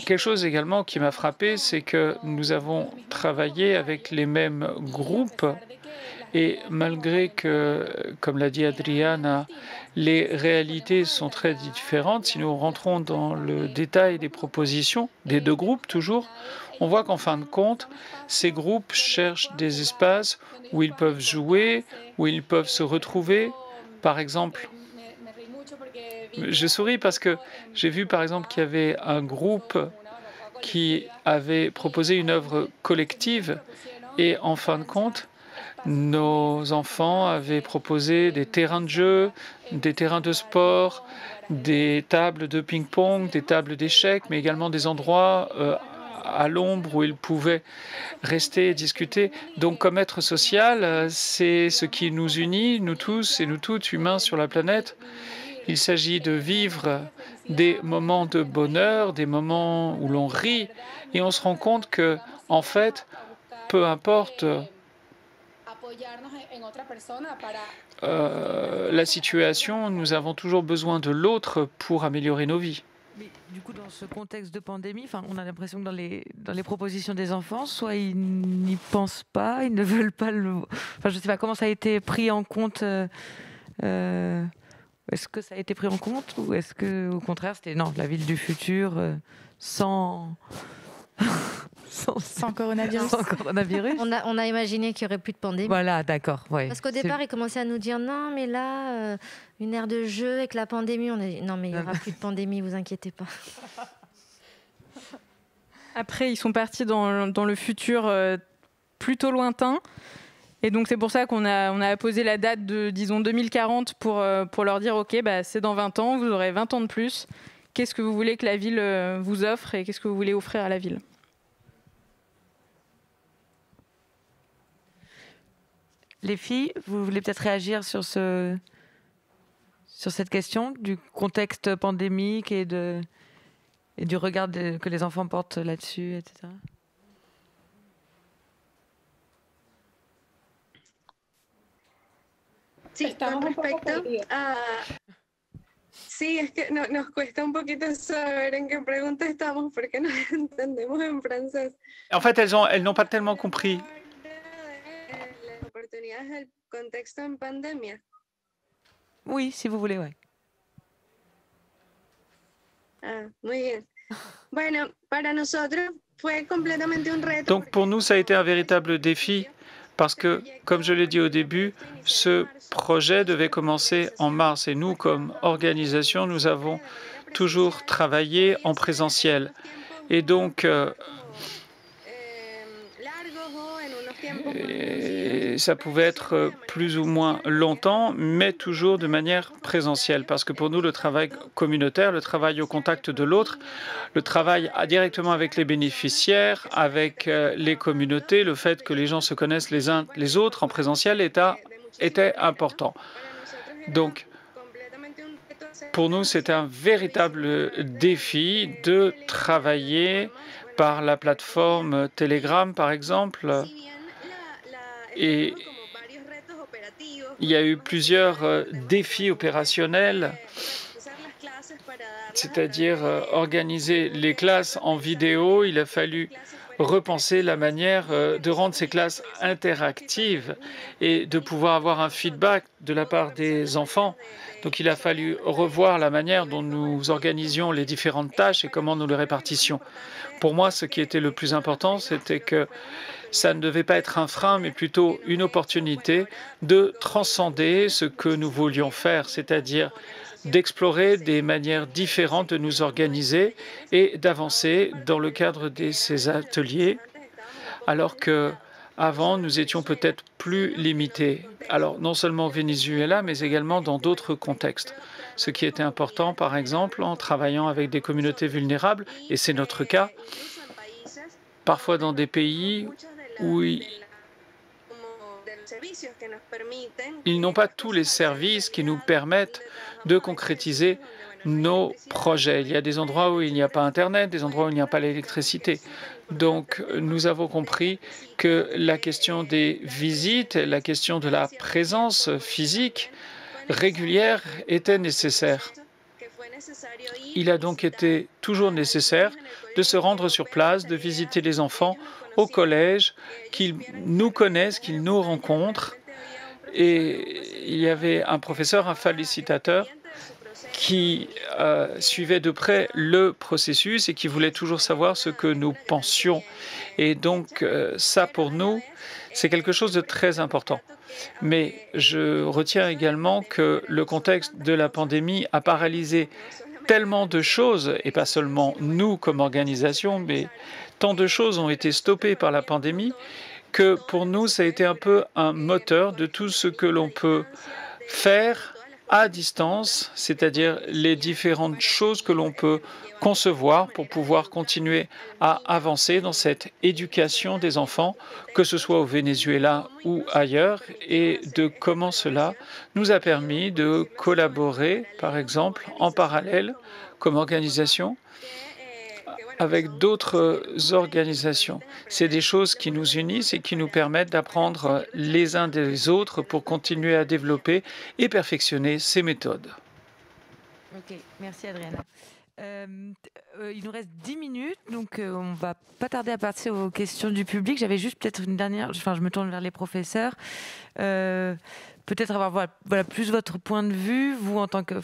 Quelque chose également qui m'a frappé, c'est que nous avons travaillé avec les mêmes groupes et malgré que, comme l'a dit Adriana, les réalités sont très différentes, si nous rentrons dans le détail des propositions des deux groupes toujours, on voit qu'en fin de compte, ces groupes cherchent des espaces où ils peuvent jouer, où ils peuvent se retrouver. Par exemple, je souris parce que j'ai vu par exemple qu'il y avait un groupe qui avait proposé une œuvre collective et en fin de compte, nos enfants avaient proposé des terrains de jeu, des terrains de sport, des tables de ping-pong, des tables d'échecs, mais également des endroits à l'ombre où ils pouvaient rester et discuter. Donc comme être social, c'est ce qui nous unit, nous tous et nous toutes humains sur la planète. Il s'agit de vivre des moments de bonheur, des moments où l'on rit, et on se rend compte que, en fait, peu importe la situation, nous avons toujours besoin de l'autre pour améliorer nos vies. Mais du coup, dans ce contexte de pandémie, on a l'impression que dans les propositions des enfants, soit ils n'y pensent pas, ils ne veulent pas le... je ne sais pas comment ça a été pris en compte. Est-ce que ça a été pris en compte ou est-ce que, au contraire, c'était non, la ville du futur sans coronavirus. Sans coronavirus. On a imaginé qu'il n'y aurait plus de pandémie. Voilà, d'accord. Ouais. Parce qu'au départ, ils commençaient à nous dire non, mais là, une ère de jeu avec la pandémie. On a dit non, mais il n'y aura plus de pandémie, vous inquiétez pas. Après, ils sont partis dans le futur plutôt lointain. Et donc, c'est pour ça qu'on a posé la date de, disons, 2040 pour leur dire, OK, c'est dans 20 ans, vous aurez 20 ans de plus. Qu'est-ce que vous voulez que la ville vous offre et qu'est-ce que vous voulez offrir à la ville ? Les filles, vous voulez peut-être réagir sur cette question du contexte pandémique et du regard que les enfants portent là-dessus, etc. Sí, con respecto a... Sí, es que nos cuesta un poquito saber en qué pregunta estamos porque no entendemos en francés. En fait, elles n'ont pas tellement compris. Las oportunidades del contexto en pandemia. Oui, si vous voulez, oui. Ah, muy bien. Bueno, para nosotros fue completamente un reto. Donc pour nous, ça a été un véritable défi parce que, comme je l'ai dit au début, ce projet devait commencer en mars et nous, comme organisation, nous avons toujours travaillé en présentiel. Et donc, ça pouvait être plus ou moins longtemps, mais toujours de manière présentielle. Parce que pour nous, le travail communautaire, le travail au contact de l'autre, le travail directement avec les bénéficiaires, avec les communautés, le fait que les gens se connaissent les uns les autres en présentiel était important. Donc, pour nous, c'est un véritable défi de travailler par la plateforme Telegram, par exemple. Et il y a eu plusieurs défis opérationnels, c'est-à-dire organiser les classes en vidéo. Il a fallu repenser la manière de rendre ces classes interactives et de pouvoir avoir un feedback de la part des enfants. Donc il a fallu revoir la manière dont nous organisions les différentes tâches et comment nous les répartissions. Pour moi, ce qui était le plus important, c'était que ça ne devait pas être un frein, mais plutôt une opportunité de transcender ce que nous voulions faire, c'est-à-dire d'explorer des manières différentes de nous organiser et d'avancer dans le cadre de ces ateliers, alors qu'avant, nous étions peut-être plus limités. Alors, non seulement au Venezuela, mais également dans d'autres contextes. Ce qui était important, par exemple, en travaillant avec des communautés vulnérables, et c'est notre cas, parfois dans des pays où ils n'ont pas tous les services qui nous permettent de concrétiser nos projets. Il y a des endroits où il n'y a pas Internet, des endroits où il n'y a pas l'électricité. Donc, nous avons compris que la question des visites, la question de la présence physique régulière était nécessaire. Il a donc été toujours nécessaire de se rendre sur place, de visiter les enfants au collège, qu'ils nous connaissent, qu'ils nous rencontrent. Et il y avait un professeur, un facilitateur, qui suivait de près le processus et qui voulait toujours savoir ce que nous pensions. Et donc, ça, pour nous, c'est quelque chose de très important. Mais je retiens également que le contexte de la pandémie a paralysé tellement de choses, et pas seulement nous comme organisation, mais tant de choses ont été stoppées par la pandémie, que pour nous, ça a été un peu un moteur de tout ce que l'on peut faire à distance, c'est-à-dire les différentes choses que l'on peut concevoir pour pouvoir continuer à avancer dans cette éducation des enfants, que ce soit au Venezuela ou ailleurs, et de comment cela nous a permis de collaborer, par exemple, en parallèle, comme organisation, avec d'autres organisations. C'est des choses qui nous unissent et qui nous permettent d'apprendre les uns des autres pour continuer à développer et perfectionner ces méthodes. Ok, merci Adriana. Il nous reste 10 minutes, donc on ne va pas tarder à passer aux questions du public. J'avais juste peut-être une dernière, je me tourne vers les professeurs. Peut-être avoir plus votre point de vue, vous en tant que,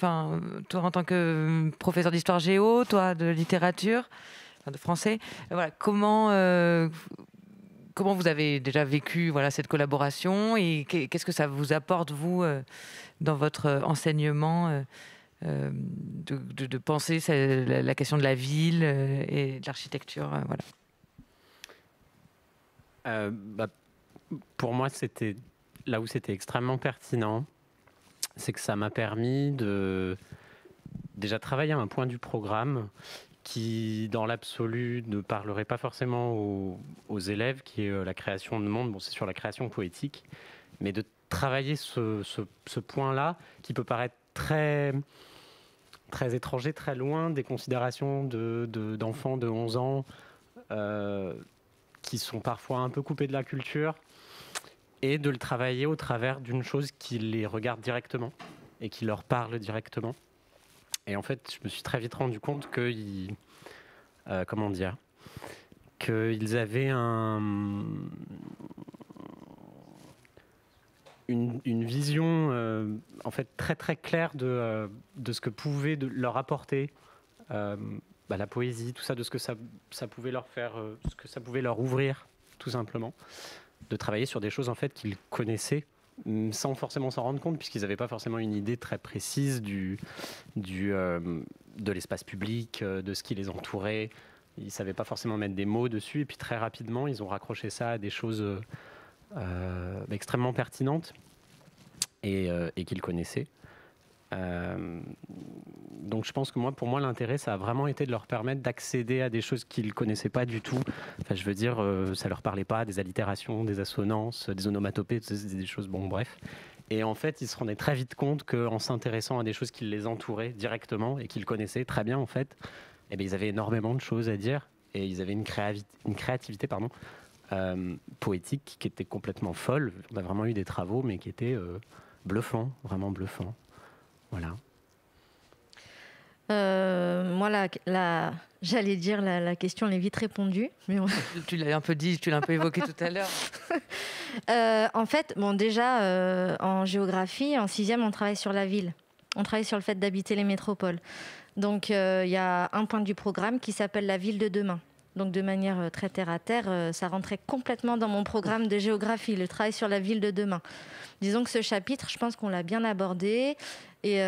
toi en tant que professeur d'histoire géo, toi de littérature, de français. Comment vous avez déjà vécu cette collaboration et qu'est-ce que ça vous apporte, vous, dans votre enseignement de penser la question de la ville et de l'architecture, Pour moi, c'était là où c'était extrêmement pertinent, c'est que ça m'a permis de déjà travailler à un point du programme qui, dans l'absolu, ne parlerait pas forcément aux élèves, qui est la création de monde. Bon, c'est sur la création poétique, mais de travailler ce point-là qui peut paraître très étranger, très loin des considérations d'enfants de 11 ans qui sont parfois un peu coupés de la culture, et de le travailler au travers d'une chose qui les regarde directement et qui leur parle directement. Et en fait, je me suis très vite rendu compte qu'ils avaient une vision en fait très très claire de ce que pouvait leur apporter la poésie, tout ça, de ce que ça pouvait leur faire, ce que ça pouvait leur ouvrir, tout simplement. De travailler sur des choses en fait qu'ils connaissaient sans forcément s'en rendre compte, puisqu'ils n'avaient pas forcément une idée très précise de l'espace public, de ce qui les entourait. Ils ne savaient pas forcément mettre des mots dessus, et puis très rapidement, ils ont raccroché ça à des choses extrêmement pertinentes et qu'ils connaissaient. Donc je pense que pour moi l'intérêt, ça a vraiment été de leur permettre d'accéder à des choses qu'ils ne connaissaient pas du tout. Enfin, je veux dire, ça leur parlait pas, des allitérations, des assonances, des onomatopées, des choses, bon bref. Et en fait, ils se rendaient très vite compte qu'en s'intéressant à des choses qui les entouraient directement et qu'ils connaissaient très bien, en fait, eh bien, ils avaient énormément de choses à dire et ils avaient une créativité poétique qui était complètement folle. On a vraiment eu des travaux, mais qui étaient bluffants, vraiment bluffants. Voilà. Moi, j'allais dire la question elle est vite répondue. Mais Tu l'as un peu dit, tu l'as un peu évoqué tout à l'heure. En fait, bon, déjà, en géographie, en 6e, on travaille sur la ville. On travaille sur le fait d'habiter les métropoles. Donc, il y a un point du programme qui s'appelle la ville de demain. Donc, de manière très terre-à-terre, ça rentrait complètement dans mon programme de géographie, le travail sur la ville de demain. Disons que ce chapitre, je pense qu'on l'a bien abordé et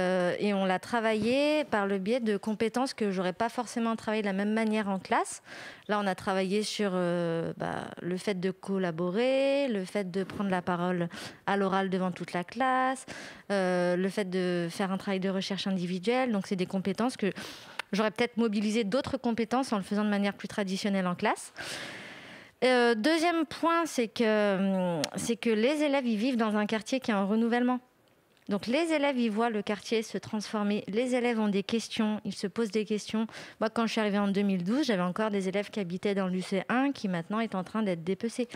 on l'a travaillé par le biais de compétences que j'aurais pas forcément travaillé de la même manière en classe. Là, on a travaillé sur le fait de collaborer, le fait de prendre la parole à l'oral devant toute la classe, le fait de faire un travail de recherche individuelle. Donc, c'est des compétences que j'aurais peut-être mobilisé d'autres compétences en le faisant de manière plus traditionnelle en classe. Deuxième point, c'est que les élèves ils vivent dans un quartier qui est en renouvellement. Donc les élèves, ils voient le quartier se transformer. Les élèves ont des questions, ils se posent des questions. Moi, quand je suis arrivée en 2012, j'avais encore des élèves qui habitaient dans l'UC1 qui maintenant est en train d'être dépecés.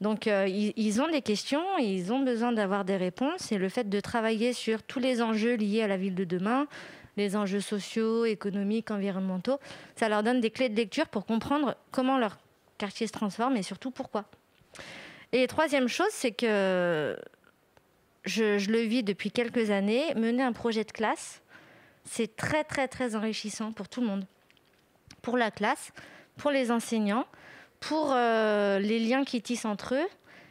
Donc ils ont des questions, ils ont besoin d'avoir des réponses. Et le fait de travailler sur tous les enjeux liés à la ville de demain, les enjeux sociaux, économiques, environnementaux, ça leur donne des clés de lecture pour comprendre comment leur quartier se transforme et surtout pourquoi. Et troisième chose, c'est que je le vis depuis quelques années, mener un projet de classe, c'est très très très enrichissant pour tout le monde. Pour la classe, pour les enseignants, pour les liens qu'ils tissent entre eux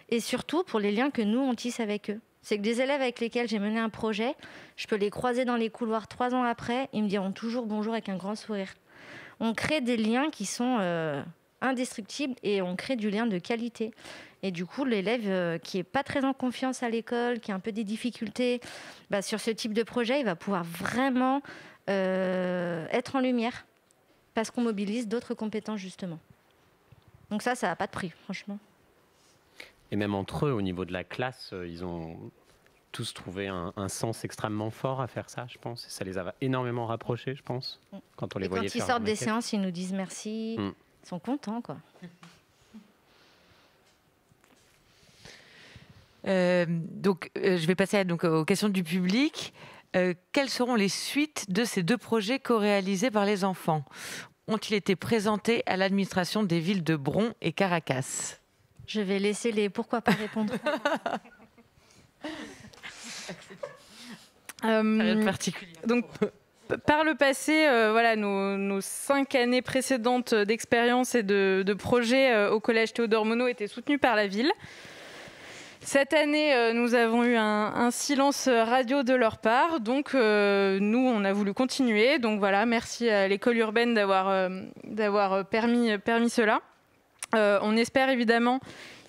et surtout pour les liens que nous on tisse avec eux. C'est que des élèves avec lesquels j'ai mené un projet, je peux les croiser dans les couloirs 3 ans après, ils me diront toujours bonjour avec un grand sourire. On crée des liens qui sont indestructible et on crée du lien de qualité. Et du coup, l'élève qui n'est pas très en confiance à l'école, qui a un peu des difficultés, sur ce type de projet, il va pouvoir vraiment être en lumière parce qu'on mobilise d'autres compétences, justement. Donc ça n'a pas de prix, franchement. Et même entre eux, au niveau de la classe, ils ont tous trouvé un sens extrêmement fort à faire ça, je pense. Et ça les a énormément rapprochés, je pense, quand on les voyait faire. Quand ils sortent des séances, ils nous disent merci. Ils sont contents, quoi. Je vais passer aux questions du public. Quelles seront les suites de ces 2 projets co-réalisés par les enfants? Ont-ils été présentés à l'administration des villes de Bron et Caracas? Je vais laisser les pourquoi pas répondre. Donc, par le passé, nos 5 années précédentes d'expérience et de projets au collège Théodore Monod étaient soutenues par la ville. Cette année, nous avons eu un silence radio de leur part, donc nous, on a voulu continuer. Donc voilà, merci à l'école urbaine d'avoir permis cela. On espère évidemment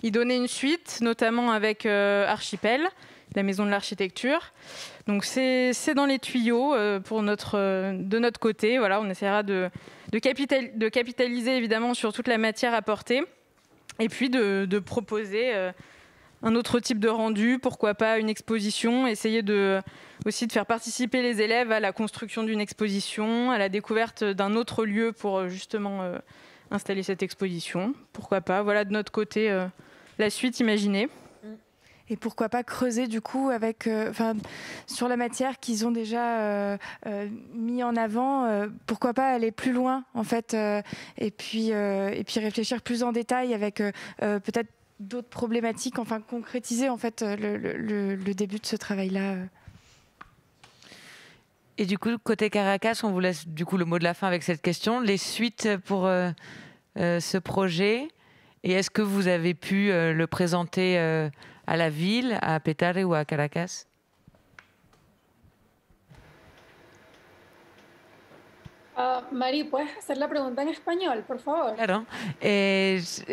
y donner une suite, notamment avec Archipel, la maison de l'architecture. Donc c'est dans les tuyaux de notre côté. Voilà, on essaiera de capitaliser évidemment sur toute la matière apportée et puis de proposer un autre type de rendu, pourquoi pas une exposition, essayer aussi de faire participer les élèves à la construction d'une exposition, à la découverte d'un autre lieu pour justement installer cette exposition. Pourquoi pas, voilà de notre côté la suite imaginée. Et pourquoi pas creuser du coup avec, sur la matière qu'ils ont déjà mis en avant, pourquoi pas aller plus loin en fait, et puis réfléchir plus en détail avec peut-être d'autres problématiques, enfin concrétiser en fait le début de ce travail-là. Et du coup, côté Caracas, on vous laisse du coup le mot de la fin avec cette question. Les suites pour ce projet, et est-ce que vous avez pu le présenter à la ville, à Petare ou à Caracas? Mari, ¿puedes hacer la pregunta en español, por favor? Claro. Es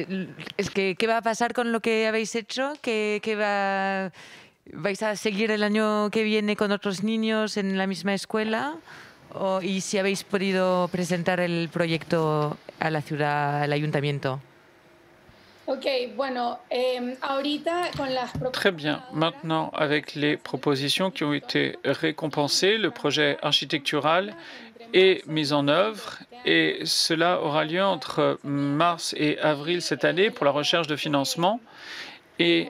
que, ¿qué va a pasar con lo que habéis hecho? ¿Vais a seguir el año que viene con otros niños en la misma escuela? ¿Y si habéis podido presentar el proyecto a la ciudad, al ayuntamiento? Très bien. Maintenant, avec les propositions qui ont été récompensées, le projet architectural est mis en œuvre et cela aura lieu entre mars et avril cette année pour la recherche de financement et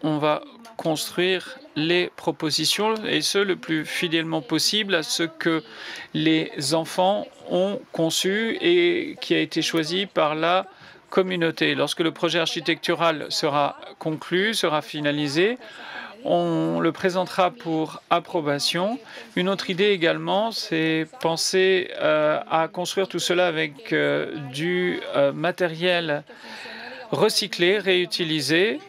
on va construire les propositions et ce le plus fidèlement possible à ce que les enfants ont conçu et qui a été choisi par la communauté. Lorsque le projet architectural sera conclu, sera finalisé, on le présentera pour approbation. Une autre idée également, c'est penser à construire tout cela avec du matériel recyclé, réutilisé,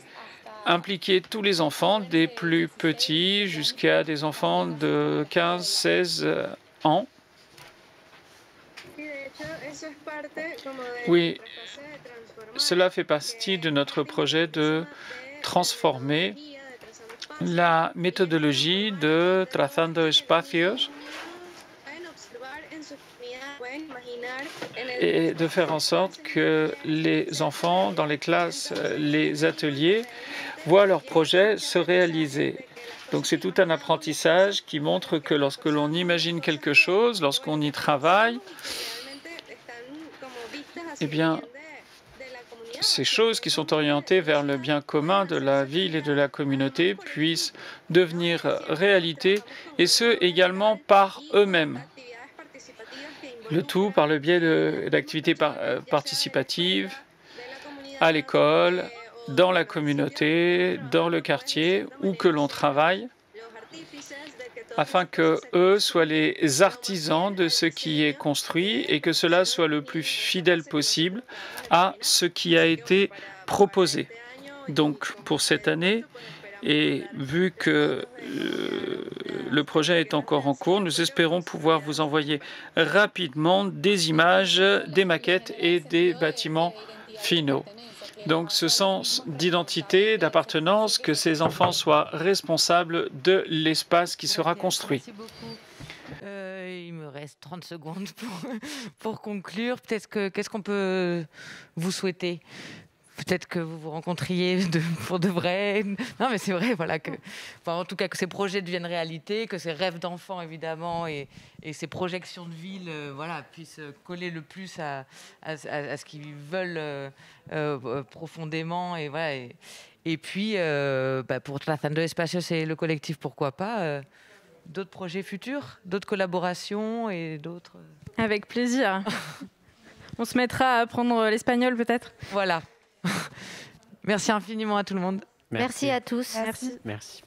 impliquer tous les enfants, des plus petits jusqu'à des enfants de 15-16 ans. Oui, cela fait partie de notre projet de transformer la méthodologie de Trazando Espacios et de faire en sorte que les enfants dans les classes, les ateliers, voient leur projet se réaliser. Donc c'est tout un apprentissage qui montre que lorsque l'on imagine quelque chose, lorsqu'on y travaille, eh bien, ces choses qui sont orientées vers le bien commun de la ville et de la communauté puissent devenir réalité, et ce également par eux-mêmes. Le tout par le biais d'activités participatives à l'école, dans la communauté, dans le quartier, où que l'on travaille, afin que eux soient les artisans de ce qui est construit et que cela soit le plus fidèle possible à ce qui a été proposé. Donc pour cette année, et vu que le projet est encore en cours, nous espérons pouvoir vous envoyer rapidement des images, des maquettes et des bâtiments finaux. Donc ce sens d'identité, d'appartenance, que ces enfants soient responsables de l'espace qui sera construit. Merci beaucoup. Il me reste 30 secondes pour conclure. Qu'est-ce qu'on peut vous souhaiter? Peut-être que vous vous rencontriez pour de vrai. Non, mais c'est vrai, voilà, en tout cas, que ces projets deviennent réalité, que ces rêves d'enfants, évidemment, et ces projections de ville, voilà, puissent coller le plus à ce qu'ils veulent profondément. Et, voilà, et puis, pour Trazando Espacios et le collectif, pourquoi pas, d'autres projets futurs, d'autres collaborations et d'autres... Avec plaisir. On se mettra à apprendre l'espagnol, peut-être. Voilà. Merci infiniment à tout le monde. Merci à tous. Merci.